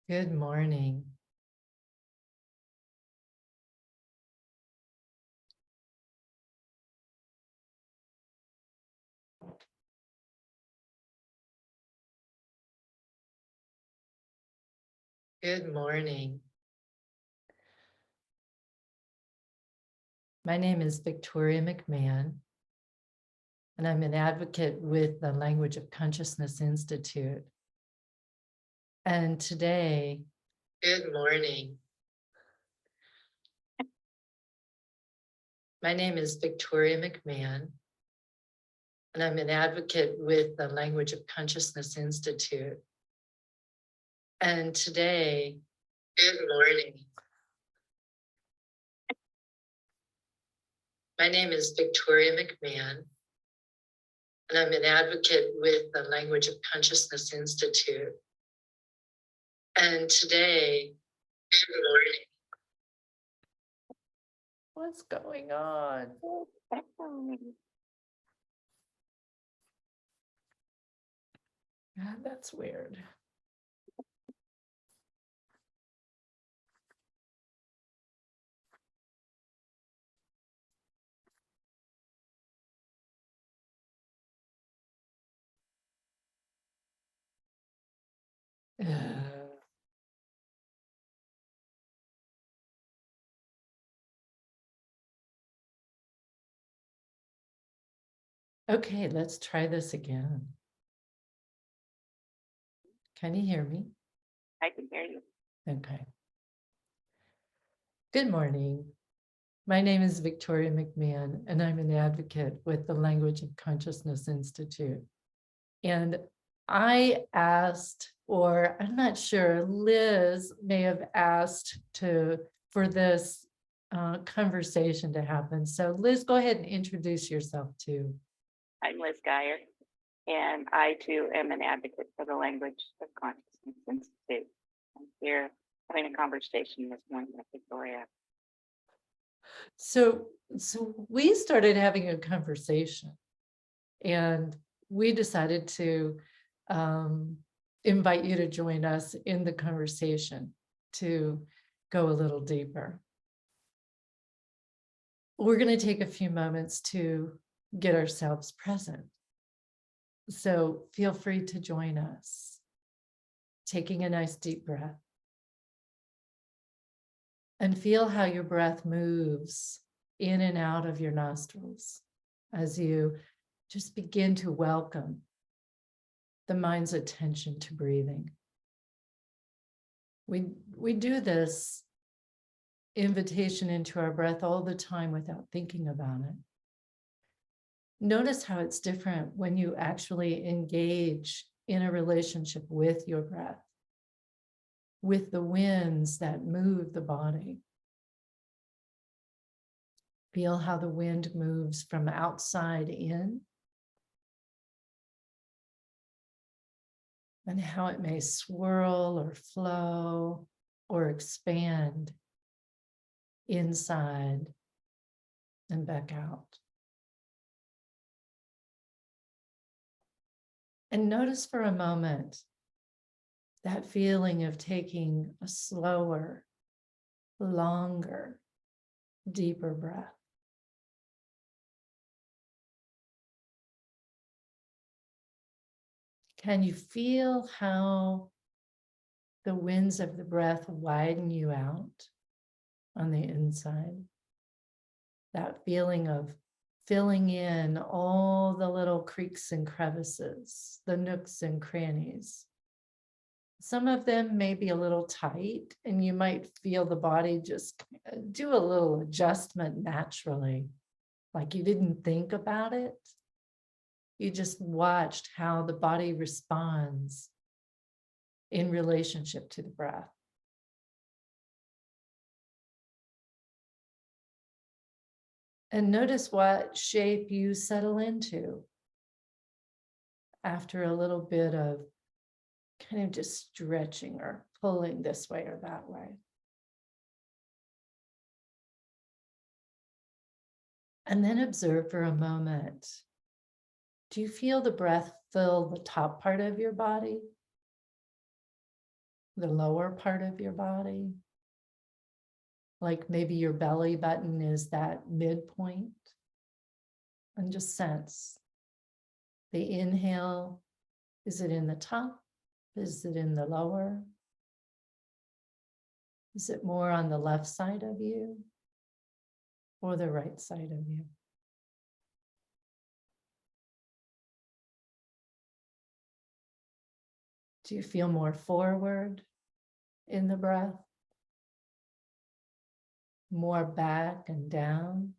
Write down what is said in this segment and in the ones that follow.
Good morning. Good morning. My name is Victoria McMahon, and I'm an advocate with the Language of Consciousness Institute. And today, good morning. My name is Victoria McMahon, and I'm an advocate with the Language of Consciousness Institute. And today, good morning. My name is Victoria McMahon, and I'm an advocate with the Language of Consciousness Institute. And today, good morning. What's going on? God, that's weird. Okay, let's try this again. Can you hear me? I can hear you. Okay. Good morning. My name is Victoria McMahon, and I'm an advocate with the Language of Consciousness Institute. And I asked, or I'm not sure, Liz may have asked for this conversation to happen. So Liz, go ahead and introduce yourself too. I'm Liz Geyer, and I too am an advocate for the Language of Consciousness Institute. I'm here having a conversation this morning with Victoria. So we started having a conversation, and we decided to invite you to join us in the conversation to go a little deeper. We're going to take a few moments to get ourselves present. So feel free to join us, taking a nice deep breath. And feel how your breath moves in and out of your nostrils as you just begin to welcome the mind's attention to breathing. We do this invitation into our breath all the time without thinking about it. Notice how it's different when you actually engage in a relationship with your breath, with the winds that move the body. Feel how the wind moves from outside in, and how it may swirl or flow or expand inside and back out. And notice for a moment that feeling of taking a slower, longer, deeper breath. Can you feel how the winds of the breath widen you out on the inside? That feeling of filling in all the little creaks and crevices, the nooks and crannies. Some of them may be a little tight, and you might feel the body just do a little adjustment naturally, like you didn't think about it. You just watched how the body responds in relationship to the breath. And notice what shape you settle into after a little bit of kind of just stretching or pulling this way or that way. And then observe for a moment. Do you feel the breath fill the top part of your body? the lower part of your body. Like maybe your belly button is that midpoint. And just sense the inhale. Is it in the top? Is it in the lower? Is it more on the left side of you or the right side of you? Do you feel more forward in the breath? More back and down?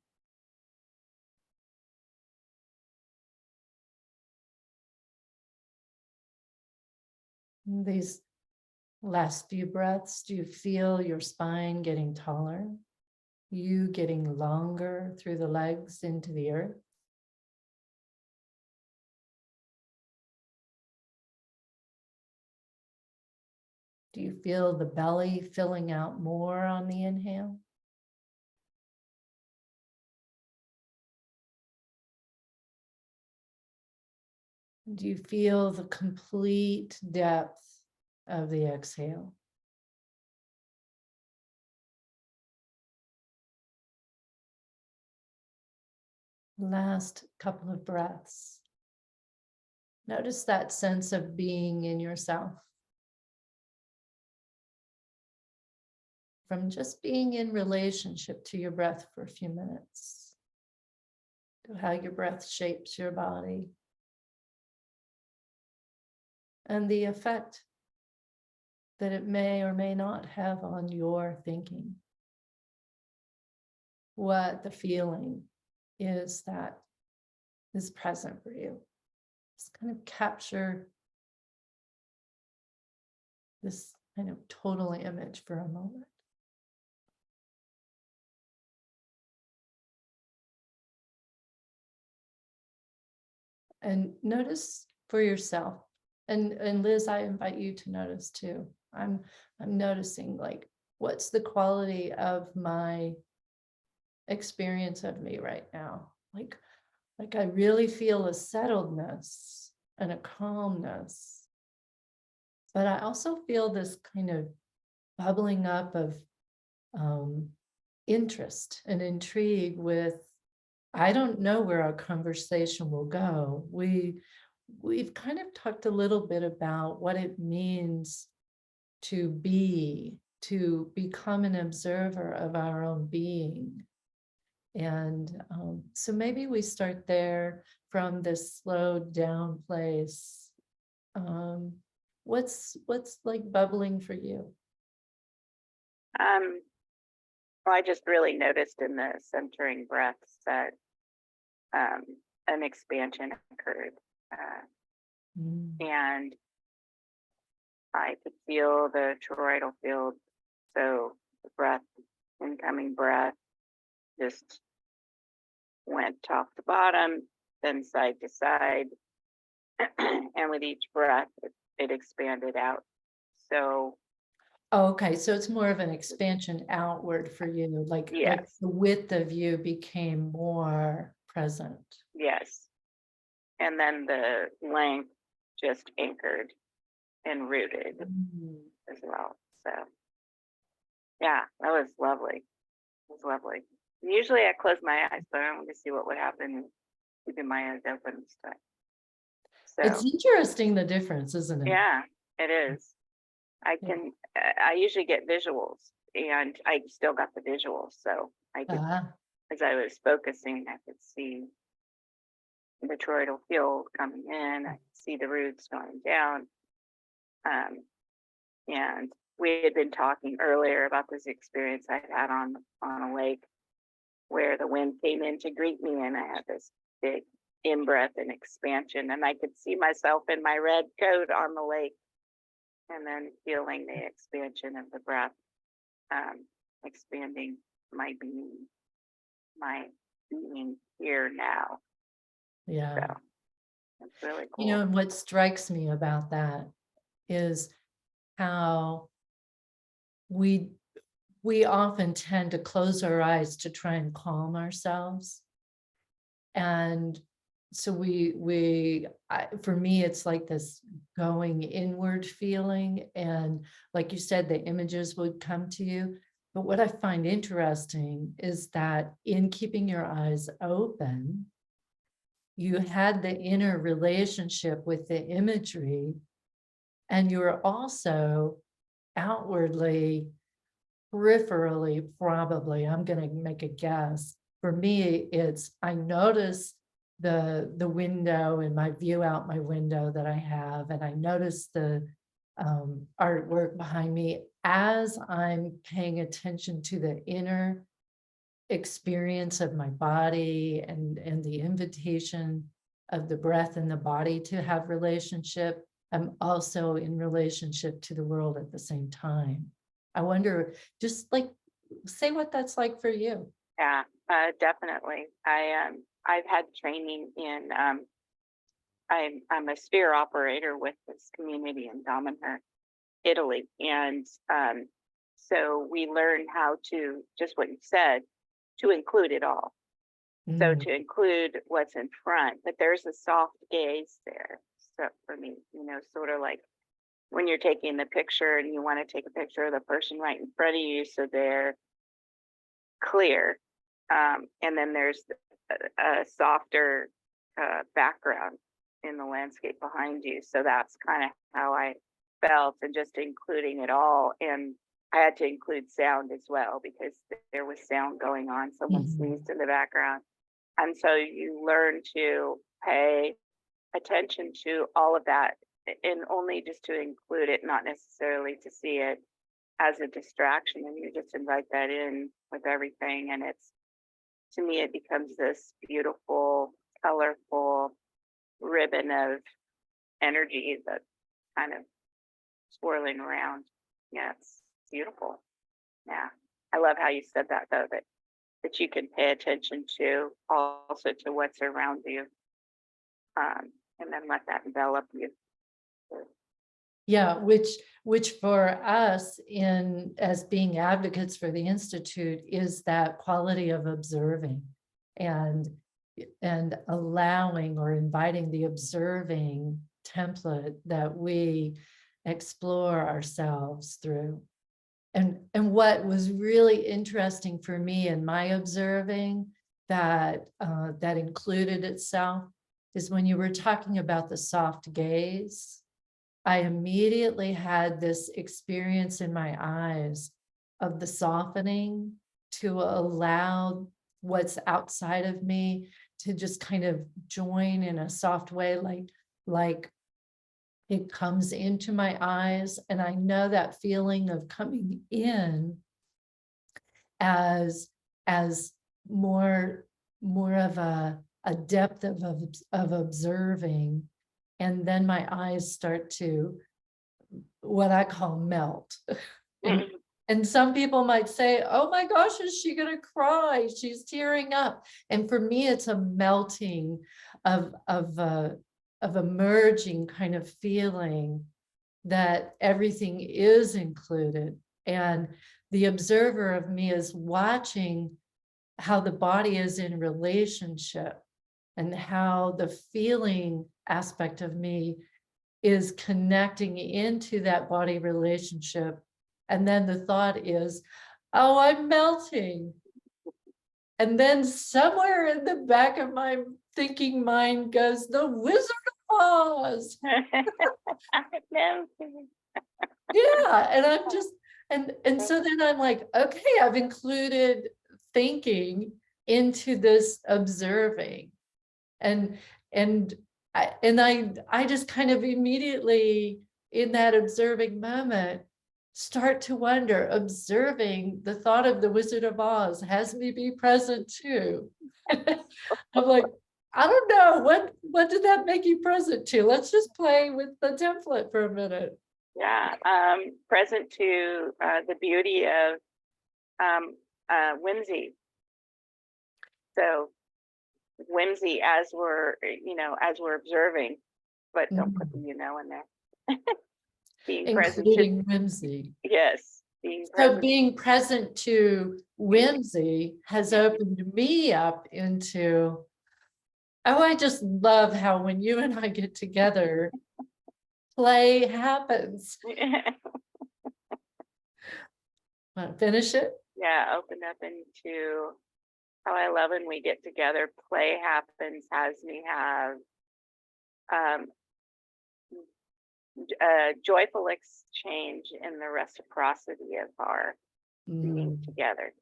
These last few breaths, do you feel your spine getting taller? You getting longer through the legs into the earth? Do you feel the belly filling out more on the inhale? Do you feel the complete depth of the exhale? Last couple of breaths. Notice that sense of being in yourself. From just being in relationship to your breath for a few minutes, to how your breath shapes your body, and the effect that it may or may not have on your thinking. What the feeling is that is present for you. Just kind of capture this kind of total image for a moment. And notice for yourself. And Liz, I invite you to notice too. I'm noticing, like, what's the quality of my experience of me right now? Like I really feel a settledness and a calmness. But I also feel this kind of bubbling up of interest and intrigue with, I don't know where our conversation will go. We've kind of talked a little bit about what it means to become an observer of our own being. And so maybe we start there from this slowed down place. What's like bubbling for you? Well, I just really noticed in the centering breaths that an expansion occurred. And I could feel the toroidal field. So the breath, incoming breath, just went top to bottom, then side to side. And with each breath, it expanded out. So, Oh, okay, so it's more of an expansion outward for you, like yes, the width of you became more present. yes. And then the length just anchored and rooted as well. So, yeah, that was lovely. It was lovely. Usually I close my eyes, but I want to see what would happen keeping my eyes open this time. It's So, interesting, the difference, isn't it? yeah, it is. Yeah. I usually get visuals, and I still got the visuals. So I could, as I was focusing, I could see the toroidal field coming in. I could see the roots going down. And we had been talking earlier about this experience I had on a lake where the wind came in to greet me, and I had this big in-breath and expansion, and I could see myself in my red coat on the lake, and then feeling the expansion of the breath, expanding my being here now. Yeah. So it's really cool. You know, and what strikes me about that is how we often tend to close our eyes to try and calm ourselves. And so for me, it's like this going inward feeling. And like you said, the images would come to you. But what I find interesting is that in keeping your eyes open, you had the inner relationship with the imagery, and you were also outwardly, peripherally, probably, I'm going to make a guess. For me, it's I notice the window and my view out my window that I have, and I notice the artwork behind me as I'm paying attention to the inner experience of my body and the invitation of the breath and the body to have relationship. I'm also in relationship to the world at the same time. I wonder, just like, say what that's like for you. Yeah, definitely. I've had training in I'm a sphere operator with this community in Dominica, Italy, and so we learn how to, just what you said, to include it all. So Mm, to include what's in front, but there's a soft gaze there. So for me, sort of like when you're taking the picture and you want to take a picture of the person right in front of you, so they're clear. And then there's a softer background in the landscape behind you. So that's kind of how I felt, and just including it all. And I had to include sound as well because there was sound going on. Someone mhm, sneezed in the background. And so you learn to pay attention to all of that, and only just to include it, not necessarily to see it as a distraction. And you just invite that in with everything. And it's, to me, it becomes this beautiful, colorful ribbon of energy that's kind of swirling around. Yeah, it's beautiful. Yeah. I love how you said that, though, that you can pay attention to, also to what's around you, and then let that envelop you. yeah, which for us in as being advocates for the Institute is that quality of observing and and allowing or inviting the observing template that we explore ourselves through. And what was really interesting for me in my observing that included itself is when you were talking about the soft gaze. I immediately had this experience in my eyes of the softening to allow what's outside of me to just kind of join in a soft way, like it comes into my eyes. And I know that feeling of coming in as as more of a depth of observing, and then my eyes start to what I call melt. And Mhm. and some people might say, oh my gosh, is she gonna cry? She's tearing up. And for me, it's a melting of a merging kind of feeling that everything is included. And the observer of me is watching how the body is in relationship and how the feeling aspect of me is connecting into that body relationship. And then the thought is, oh, I'm melting. And then somewhere in the back of my thinking mind goes, the Wizard of Oz. No. Yeah. And I'm just, and so then I'm like, okay, I've included thinking into this observing. And and I just kind of immediately in that observing moment start to wonder, observing the thought of the Wizard of Oz has me be present too. I'm like, I don't know, what did that make you present to? Let's just play with the template for a minute. Yeah, present to the beauty of whimsy. So whimsy as we're observing, but don't put the Mhm. in there. Being present to, Including whimsy. yes, being So present. being present to Whimsy. whimsy has Yeah, opened me up into Oh, I just love how when you and I get together, play happens. Want to finish it? Yeah, opened up into how I love when we get together. Play happens, has me have um, a joyful exchange in the reciprocity of our being Mm. together.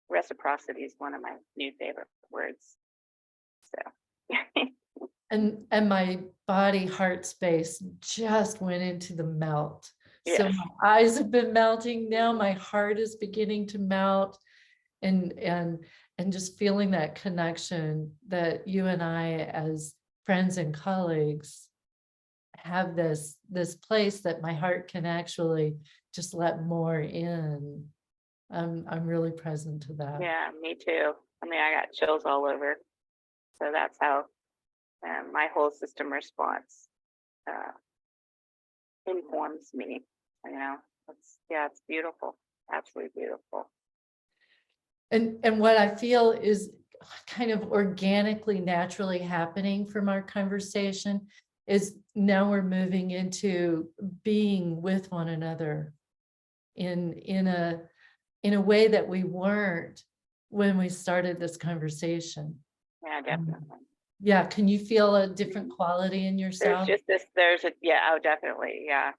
Reciprocity is one of my new favorite words. So, And my body heart space just went into the melt. So yes, my eyes have been melting. Now my heart is beginning to melt, and just feeling that connection that you and I as friends and colleagues have this place that my heart can actually just let more in. I'm really present to that. yeah, me too. I mean, I got chills all over. So that's how my whole system response uh, informs me. You know, it's beautiful, absolutely beautiful. And what I feel is kind of organically, naturally happening from our conversation is now we're moving into being with one another in a way that we weren't when we started this conversation. Yeah, definitely. Yeah, can you feel a different quality in There's yourself? just this. There's a yeah. Oh, definitely. Yeah,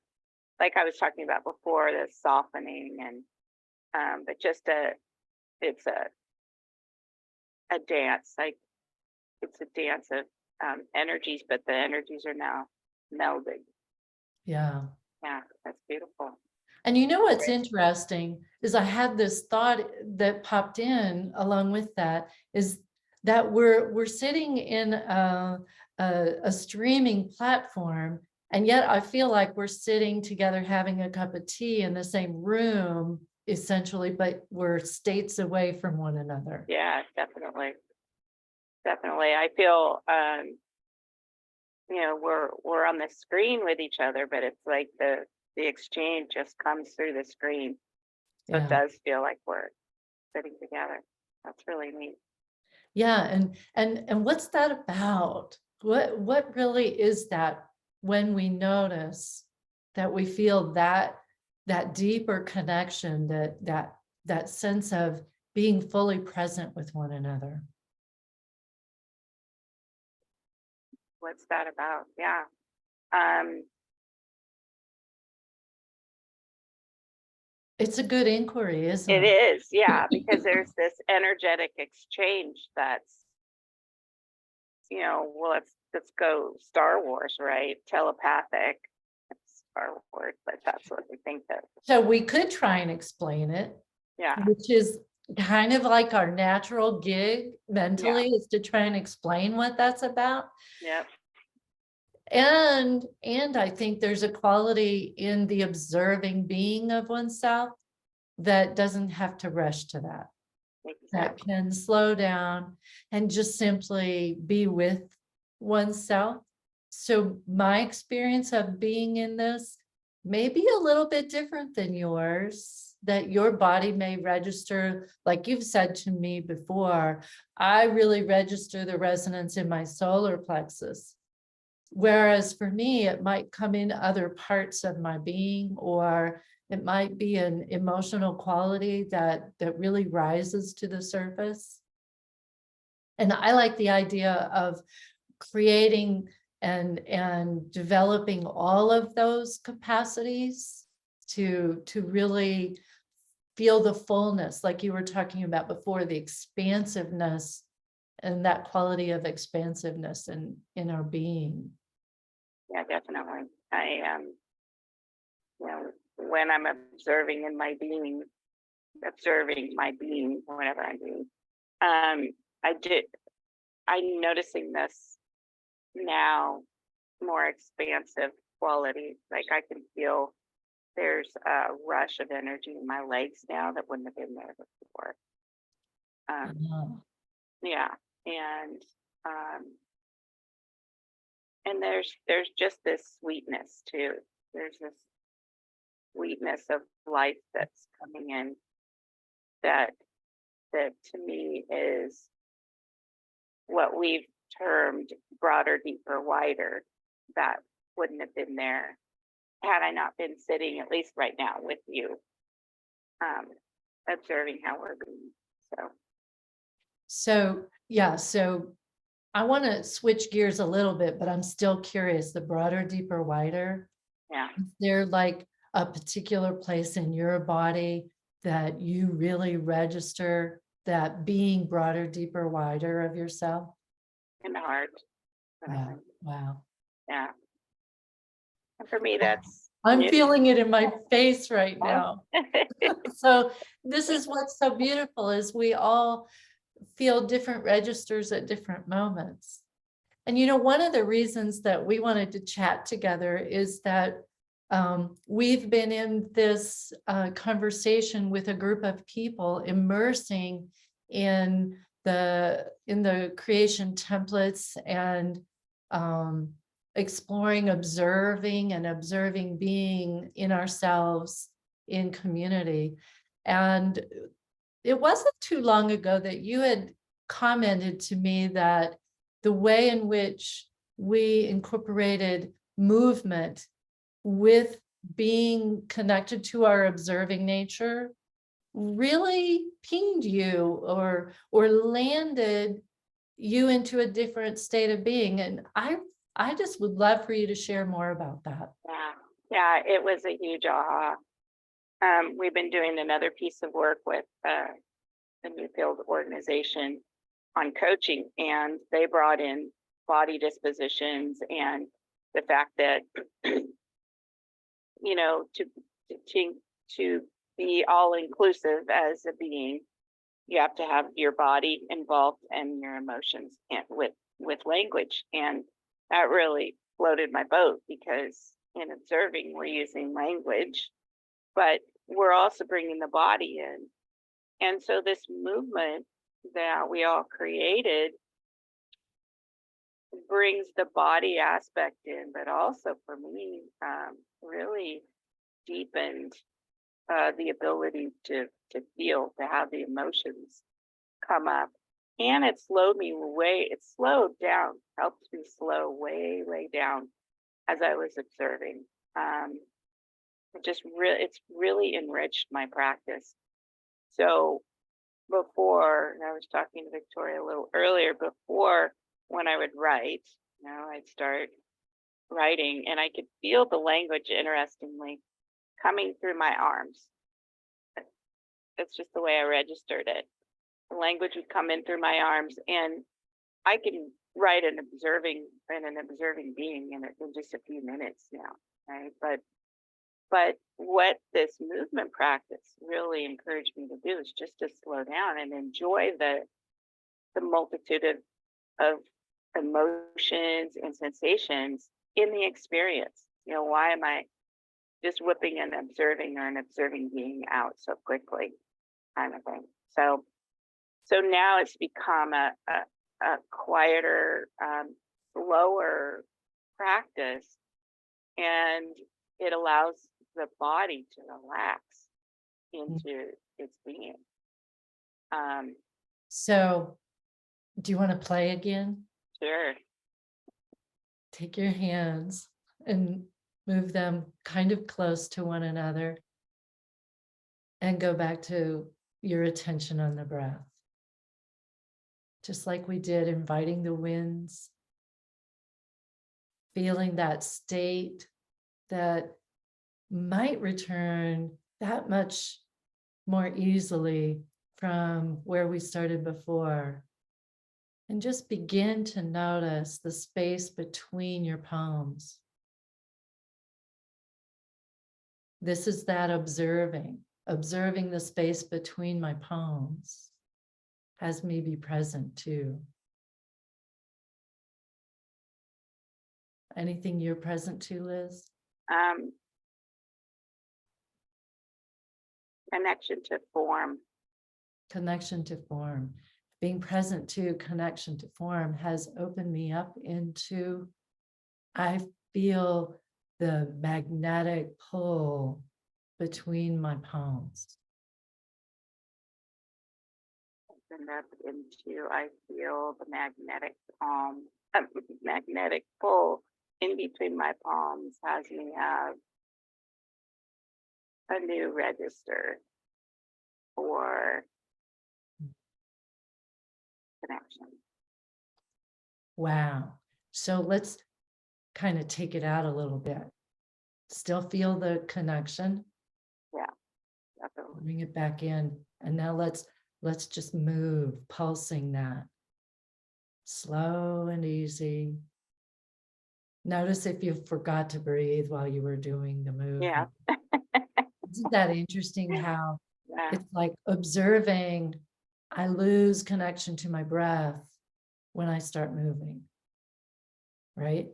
like I was talking about before, the softening and but just it's a dance. Like it's a dance of energies, but the energies are now melding. Yeah. Yeah, that's beautiful. And you know what's Great. interesting is I had this thought that popped in along with that is that we're sitting in a streaming platform, and yet I feel like we're sitting together having a cup of tea in the same room essentially, but we're states away from one another. Yeah, definitely, definitely. I feel we're on the screen with each other, but it's like the exchange just comes through the screen. So it Yeah. does feel like we're sitting together. That's really neat. Yeah, and what's that about? What really is that when we notice that we feel that deeper connection, that sense of being fully present with one another? What's that about? Yeah. Um, It's a good inquiry, isn't it it? is, yeah, because there's this energetic exchange that's, well, let's go Star Wars, right? Telepathic Star Wars, but that's what we think of. So we could try and explain it, Yeah, which is kind of like our natural gig yeah, mentally, is to try and explain what that's about. yep, And I think there's a quality in the observing being of oneself that doesn't have to rush to that exactly. can slow down and just simply be with oneself. So my experience of being in this may be a little bit different than yours, that your body may register, like you've said to me before, I really register the resonance in my solar plexus. Whereas for me, it might come in other parts of my being, or it might be an emotional quality that really rises to the surface. And I like the idea of creating and developing all of those capacities to really feel the fullness, like you were talking about before, the expansiveness and that quality of expansiveness in our being. Yeah, definitely. I when I'm observing my being, whatever I'm doing, um, I did. I'm noticing this now, more expansive quality. Like I can feel there's a rush of energy in my legs now that wouldn't have been there before. Oh, Yeah, and um, and there's just this sweetness too. There's this sweetness of life that's coming in that to me is what we've termed broader, deeper, wider, that wouldn't have been there had I not been sitting, at least right now, with you, um, observing how we're being. So, yeah, so I want to switch gears a little bit, but I'm still curious, the broader, deeper, wider, Yeah. is there like a particular place in your body that you really register that being broader, deeper, wider of yourself? In the heart. Wow, wow. Yeah. And for me, that's I'm new. feeling it in my face right Huh? now. So this is what's so beautiful is we all feel different registers at different moments. And one of the reasons that we wanted to chat together is that we've been in this conversation with a group of people immersing in the creation templates and exploring, observing being in ourselves in community. And it wasn't too long ago that you had commented to me that the way in which we incorporated movement with being connected to our observing nature really pinged you or landed you into a different state of being. And I just would love for you to share more about that. Yeah. Yeah. It was a huge aha. We've been doing another piece of work with the Newfield organization on coaching, and they brought in body dispositions and the fact that to be all inclusive as a being, you have to have your body involved and your emotions and with language. And that really floated my boat, because in observing we're using language, but we're also bringing the body in. And so this movement that we all created brings the body aspect in, but also for me, really deepened the ability to feel, to have the emotions come up. And it slowed down, helped me slow way down as I was observing. It's really enriched my practice. So before, and I was talking to Victoria a little earlier, before, when I would write, I'd start writing and I could feel the language, interestingly, coming through my arms. That's just the way I registered it. The language would come in through my arms, and I can write an observing being in just a few minutes now, right? But what this movement practice really encouraged me to do is just to slow down and enjoy the multitude of emotions and sensations in the experience. Why am I just whipping an observing being out so quickly, kind of thing. So now it's become a quieter, slower practice, and it allows the body to relax into its being. So do you want to play again? Sure. Take your hands and move them kind of close to one another and go back to your attention on the breath. Just like we did, inviting the winds, feeling that state that might return that much more easily from where we started before. And just begin to notice the space between your palms. This is that observing the space between my palms has me be present too. Anything you're present to, Liz? Connection to form. Connection to form. Being present to connection to form has opened me up into, I feel the magnetic pull between my palms. opened up into, I feel the magnetic palm, magnetic pull in between my palms has me have a new register for connection. Wow. So let's kind of take it out a little bit. Still feel the connection. Yeah, definitely. Bring it back in. And now let's just move, pulsing that. Slow and easy. Notice if you forgot to breathe while you were doing the Yeah. movement. Isn't that interesting how Yeah. it's like observing, I lose connection to my breath when I start moving, right?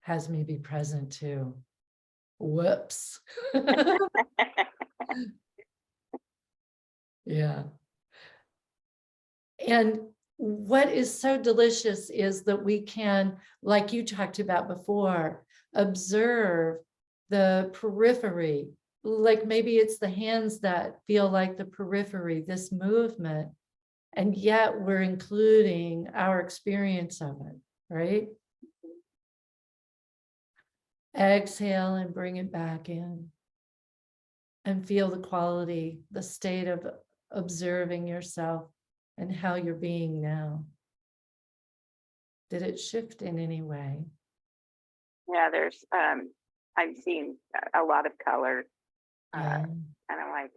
Has me be present too. Whoops. Yeah. And what is so delicious is that we can, like you talked about before, observe the periphery. Like maybe it's the hands that feel like the periphery, this movement, and yet we're including our experience of it, right? Exhale and bring it back in. And feel the quality, the state of observing yourself and how you're being now. Did it shift in any way? Yeah, there's I'm seeing a lot of color, Yeah, kind of like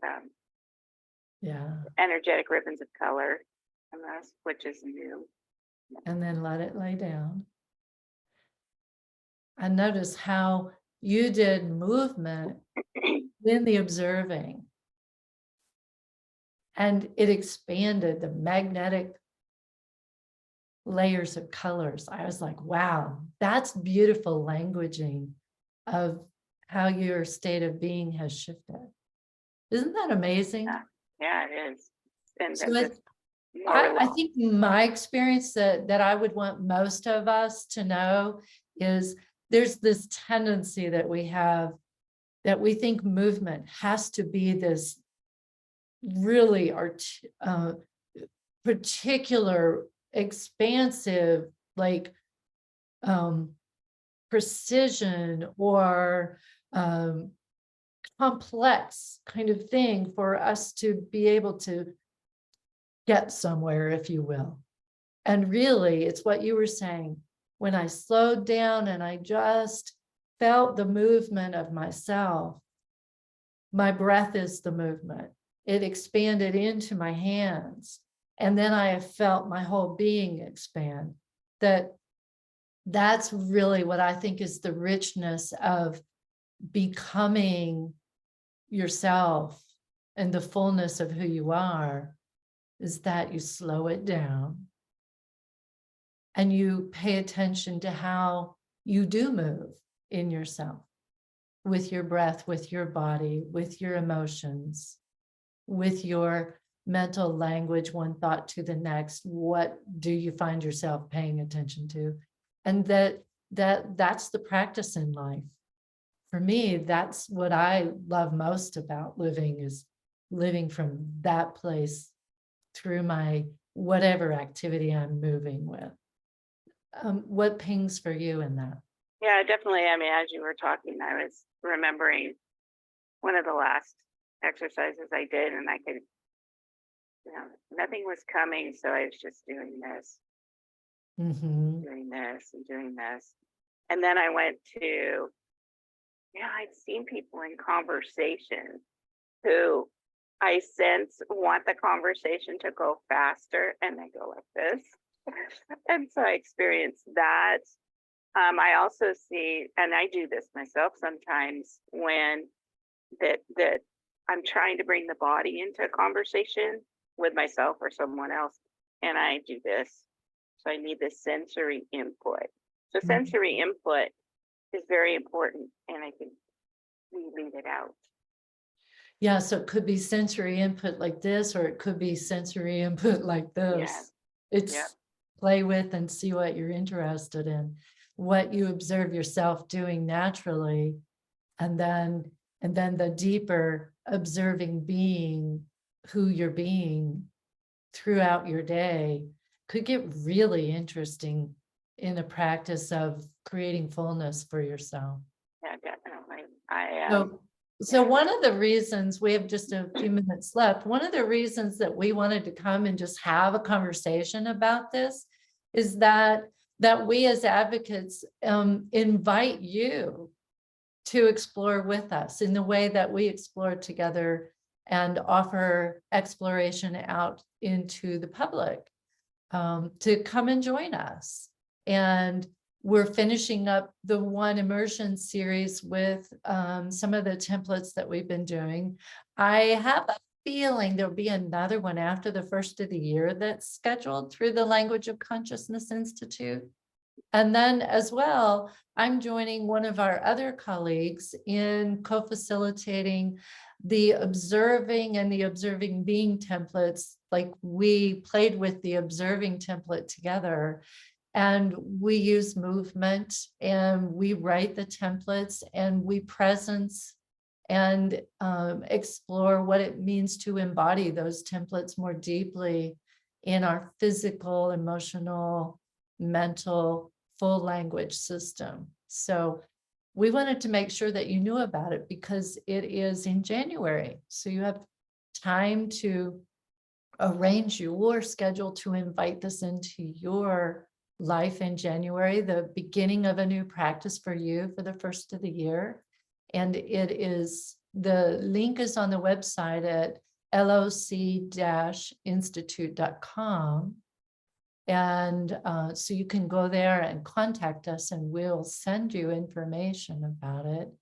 yeah. energetic ribbons of color, and that's which is new. And then let it lay down. And notice how you did movement in the observing. And it expanded the magnetic layers of colors. I was like, wow, that's beautiful languaging of how your state of being has shifted. Isn't that amazing? Yeah, it is. And So just more I think my experience that I would want most of us to know is there's this tendency that we have that we think movement has to be this really particular, expansive, like precision or complex kind of thing for us to be able to get somewhere, if you will. And really, it's what you were saying. When I slowed down and I just felt the movement of myself, my breath is the movement. It expanded into my hands. And then I have felt my whole being expand. That's really what I think is the richness of becoming yourself and the fullness of who you are, is that you slow it down and you pay attention to how you do move in yourself, with your breath, with your body, with your emotions, with your mental language, one thought to the next. What do you find yourself paying attention to? And that's the practice in life. For me, that's what I love most about living, is living from that place through my whatever activity I'm moving with. What pings for you in that? Yeah, definitely. I mean, as you were talking, I was remembering one of the last exercises I did, and I could, nothing was coming, so I was just doing this, Mm-hmm. doing this, and doing this. And then I went to, I'd seen people in conversation who I sense want the conversation to go faster, and they go like this. And so I experienced that. I also see, and I do this myself sometimes, when that I'm trying to bring the body into a conversation with myself or someone else, and I do this. So I need this sensory input. So sensory input is very important, and I think we leave it out. Yeah, so it could be sensory input like this, or it could be sensory input like this. Yeah. It's Yep. play with and see what you're interested in, what you observe yourself doing naturally, and then the deeper observing being who you're being throughout your day could get really interesting in the practice of creating fullness for yourself. Yeah, definitely. I So one of the reasons, we have just a few minutes left, one of the reasons that we wanted to come and just have a conversation about this is that we as advocates invite you to explore with us in the way that we explore together and offer exploration out into the public, to come and join us. And we're finishing up the One Immersion series with some of the templates that we've been doing. I have a feeling there'll be another one after the first of the year that's scheduled through the Language of Consciousness Institute. And then as well, I'm joining one of our other colleagues in co-facilitating the observing and the observing being templates. Like, we played with the observing template together, and we use movement, and we write the templates, and we presence and explore what it means to embody those templates more deeply in our physical, emotional, mental, full language system. So we wanted to make sure that you knew about it because it is in January. So you have time to arrange your schedule to invite this into your life in January, the beginning of a new practice for you for the first of the year. And it is, the link is on the website at loc-institute.com. And so you can go there and contact us, and we'll send you information about it.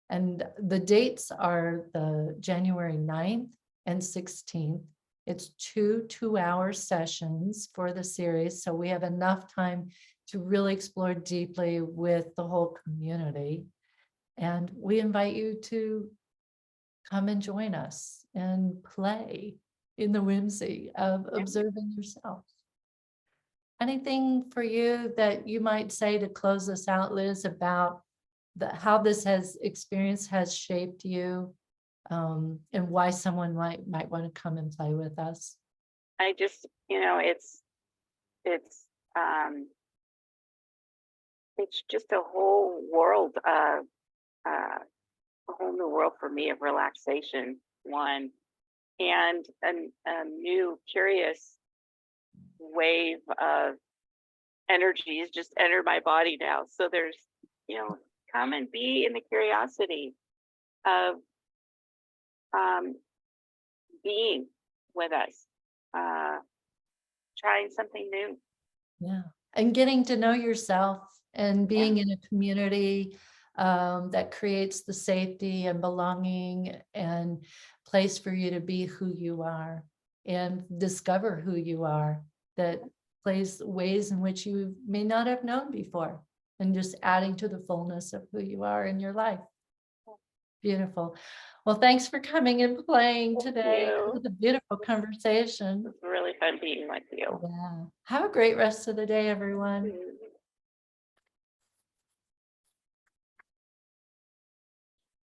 And the dates are the January 9th and 16th. It's two-hour sessions for the series. So we have enough time to really explore deeply with the whole community. And we invite you to come and join us and play in the whimsy of observing yourself. Anything for you that you might say to close us out, Liz, about how this experience has shaped you, and why someone might want to come and play with us? I just, it's just a whole world of a whole new world for me of relaxation, one, and a new curious wave of energies just enter my body now. So there's, come and be in the curiosity of being with us, trying something new. Yeah. And getting to know yourself and being Yeah. in a community that creates the safety and belonging and place for you to be who you are and discover who you are, that plays ways in which you may not have known before, and just adding to the fullness of who you are in your life. Beautiful. Well, thanks for coming and playing today. It was a beautiful conversation. It's really fun being with you. Yeah. Have a great rest of the day, everyone.